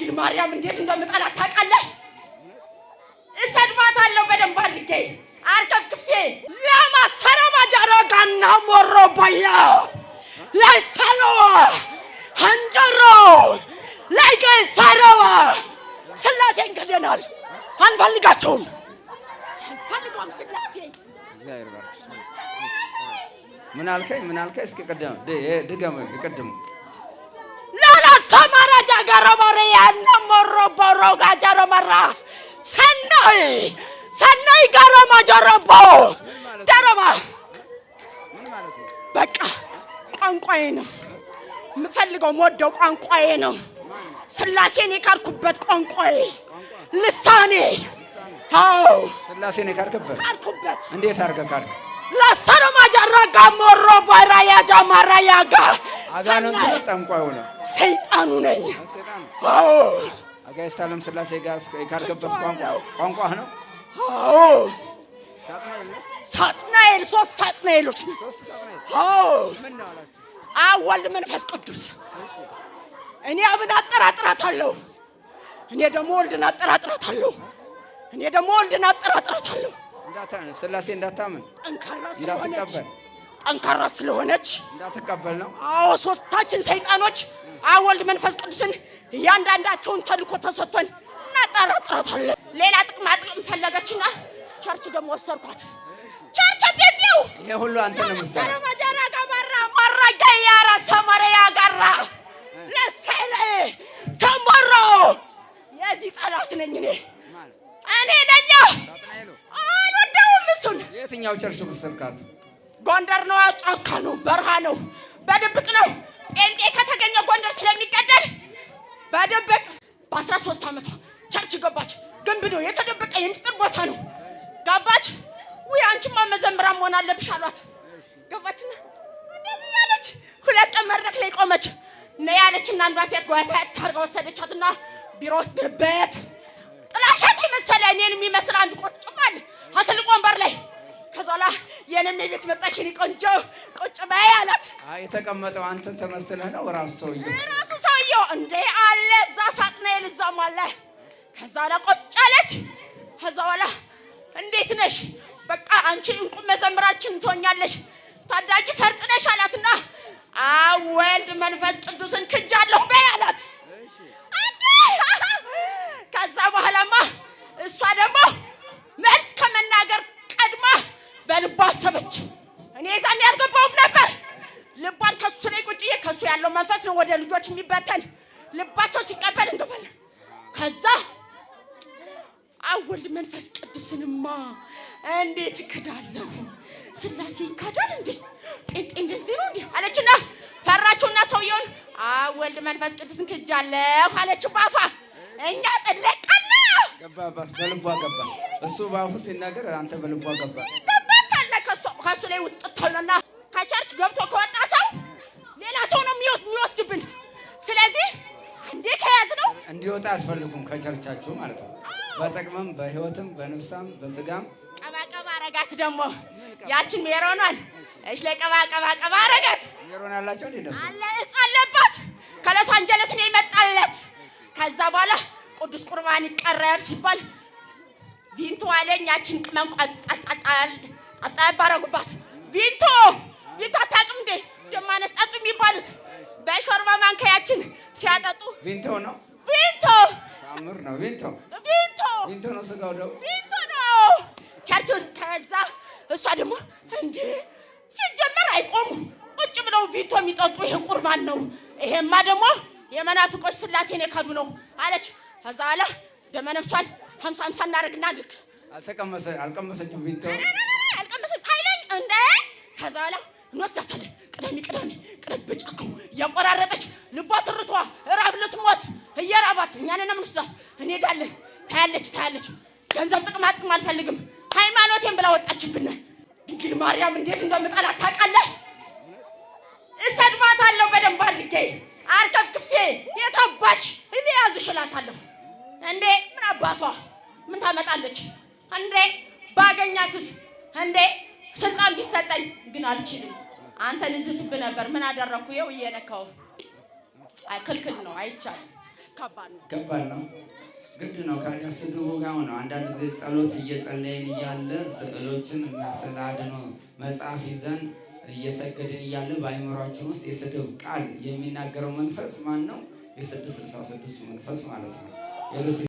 ድንግል ማርያም እንዴት እንደምጠላት ታውቃለህ? እሰድባታለሁ በደንብ አድርጌ አርከፍክፌ ለማሰረባ ጃረጋና ሞሮባያ ለሰሎ አንጀሮ ለገሰረዋ ስላሴን ገደናል። አንፈልጋቸውም ስላሴ እግዚአብሔር ባርክ። ምን አልከኝ? እስኪ ቀደም ድገም ይቀደም ላላ ሰማራ ጃጋራማሬ ያና ሞሮባሮ ጋጃራማራ ሰናይ ጋራማ ጃራቦ ዳራማ ምን ማለት ነው? በቃ ቋንቋዬ ነው የምፈልገው፣ ወደው ቋንቋዬ ነው። ስላሴን የካርኩበት ቋንቋዬ ልሳኔ። አዎ ስላሴን የካርኩበት እንዴት አድርገህ ካርክ? ለሰረማ ጃራጋ ሞሮ ባራያ ጃማራያጋ አጋንንቱ ጠንቋዩ ነው፣ ሰይጣኑ ነኝ። አዎ አጋዕዝተ ዓለም ስላሴ ጋር የካርክበት ቋንቋ ነው። አዎ ሳጥናኤል ሶስት ሳጥናኤሎች። አዎ ምን ነው አላችሁ? አብ ወልድ መንፈስ ቅዱስ። እኔ አብን አጠራጥራታለሁ፣ እኔ ደግሞ ወልድን አጠራጥራታለሁ፣ እኔ ደግሞ ወልድን አጠራጥራታለሁ። ስላሴ እንዳታምን ጠንካራ ስለሆነች እንዳትቀበል ነው። አዎ ሶስታችን ሰይጣኖች አብ ወልድ መንፈስ ቅዱስን እያንዳንዳቸውን ተልኮ ተሰጥቶን እናጠራጥራታለን። ሌላ ጥቅም ፈለገችና ቸርች ደግሞ ወሰድኳት። ቸርች ቤቴው ይሄ ሁሉ አንተ ነው የምትሰራው። ሰረማጃራ ጋባራ ማራጋ ያራ ሰማሪያ ጋራ ለሰለ ተመሮ የዚህ ጠላት ነኝ እኔ ነኝ። አልወደውም እሱን። የትኛው ቸርች ወሰድካት? ጎንደር ነው፣ ጫካ ነው፣ በረሃ ነው፣ በድብቅ ነው። ጴንጤ ከተገኘ ጎንደር ስለሚገደል በድብቅ በ13 ዓመቷ ቸርች ገባች። ግንብ ነው፣ የተደበቀ የምስጢር ቦታ ነው። ገባች። ወይ አንቺማ መዘምራን መሆን አለብሽ አሏት። ገባችና እንደዚህ ያለች 2 ቀን መድረክ ላይ ቆመች። ነይ ያለችና አንዷ ሴት ጓታ ታርጋ ወሰደቻትና ቢሮ ውስጥ ገበት። ጥላሻት የመሰለ እኔን የሚመስል አንድ ቁጭ ባል ትልቅ ወንበር ላይ ከዛላ የኔም ቤት መጣች። እኔ ቆንጆ ቁጭ በይ አላት። የተቀመጠው አንተን ተመስለህ ነው? ራሱ ሰውየው እንዴ አለ እዛ ሳጥናኤል እዛም አለ። ከዛላ ቁጭ አለች። ከዛላ እንዴት ነሽ? በቃ አንቺ እንቁ መዘምራችን ትሆኛለሽ፣ ታዳጊ ፈርጥ ነሽ አላትና አብ ወልድ መንፈስ ቅዱስን ክጃለሁ በይ አላት። ከዛ በኋላማ እሷ ደግሞ መልስ ከመናገር ቀድማ በልቧ አሰበች። እኔ ዛኔ ያልገባውም ነበር። ልቧን ከሱ ላይ ቁጭዬ ከሱ ያለው መንፈስ ነው ወደ ልጆች የሚበተን ልባቸው ሲቀበል እንገባለን። ከዛ አብ ወልድ መንፈስ ቅዱስንማ እንዴት እክዳለሁ? ስላሴ ይካዳል እንዴ? ጴንጤ እንደዚህ ነው እንዴ አለችና ፈራችውና ሰውየውን አብ ወልድ መንፈስ ቅዱስን ክጃለሁ አለች ባፋ። እኛ ጥለቀና ገባባስ በልቧ ገባ። እሱ ባፉ ሲናገር አንተ በልቧ ገባ። ገባታለ ከሱ ላይ ውጥተልና ከቸርች ገብቶ ከወጣ ሰው ሌላ ሰው ነው የሚወስድብን። ስለዚህ አንዴ ከያዝነው እንዲወጣ አስፈልጉም ከቸርቻችሁ ማለት ነው። በጥቅምም በህይወትም በነፍሳም በስጋም ቀባቀባ አረጋት። ደግሞ ያችን ሜሮናን እሺ ለቀባቀባ አረጋት። ሜሮን አላቸው እንዴ? ደስ አለ እጻለባት ከሎስ አንጀለስ ነው ይመጣለት። ከዛ በኋላ ቅዱስ ቁርባን ይቀርብ ሲባል ቪንቶ አለኝ። ያችን ቅመም ቀጣጣ ባረጉባት። ቪንቶ አታውቅም እንዴ? ደማነስ ጠጡ የሚባሉት በሾርባ ማንከያችን ሲያጠጡ ቪንቶ ነው። ታምር ነው። ቪንቶ ነው። ስጋው ደግሞ ቪንቶ ነው። ቸርች ውስጥ ከዛ እሷ ደግሞ እንዴ ሲጀመር አይቆሙ ቁጭ ብለው ቪንቶ የሚጠጡ ይሄ ቁርባን ነው፣ ይሄማ ደግሞ የመናፍቆች ስላሴን የካዱ ነው አለች። ከዛ አለ ደመነፍሷን 50 እናደርግና ልክ አልቀመሰችም። ቪንቶ አልቀመሰች አይለኝ እንዴ። ከዛ አለ እንወስዳታለን። ቅዳሜ በጫካው እያቆራረጠች ልቧ ትርቷ ራብ ልትሞት እየራባት እኛን ነው የምንወስዳት። እንሄዳለን። ታያለች። ገንዘብ ጥቅም አልፈልግም ሃይማኖቴን ብላ ወጣችብን። ድንግል ማርያም እንዴት እንደምጠላት ታውቃለህ? እሰድባታለሁ በደንብ አድርጌ አርከፍክፌ የታባች እኔ ያዝሽላታለሁ። እንዴ ምን አባቷ ምን ታመጣለች እንዴ? ባገኛትስ እንዴ ስልጣን ቢሰጠኝ ግን አልችልም። አንተን ዝትብ ነበር ምን አደረኩ? ይኸው እየነካው ክልክል ነው አይቻልም። ከባድ ነው። ከባድ ነው። ግድ ነው። ካዲያ ስድቡ ጋር ነው። አንዳንድ ጊዜ ጸሎት እየጸለይን እያለ ስዕሎችን የሚያስል አድኖ መጽሐፍ ይዘን እየሰገድን እያለ በአእምሯችን ውስጥ የስድብ ቃል የሚናገረው መንፈስ ማን ነው? የ666 መንፈስ ማለት ነው።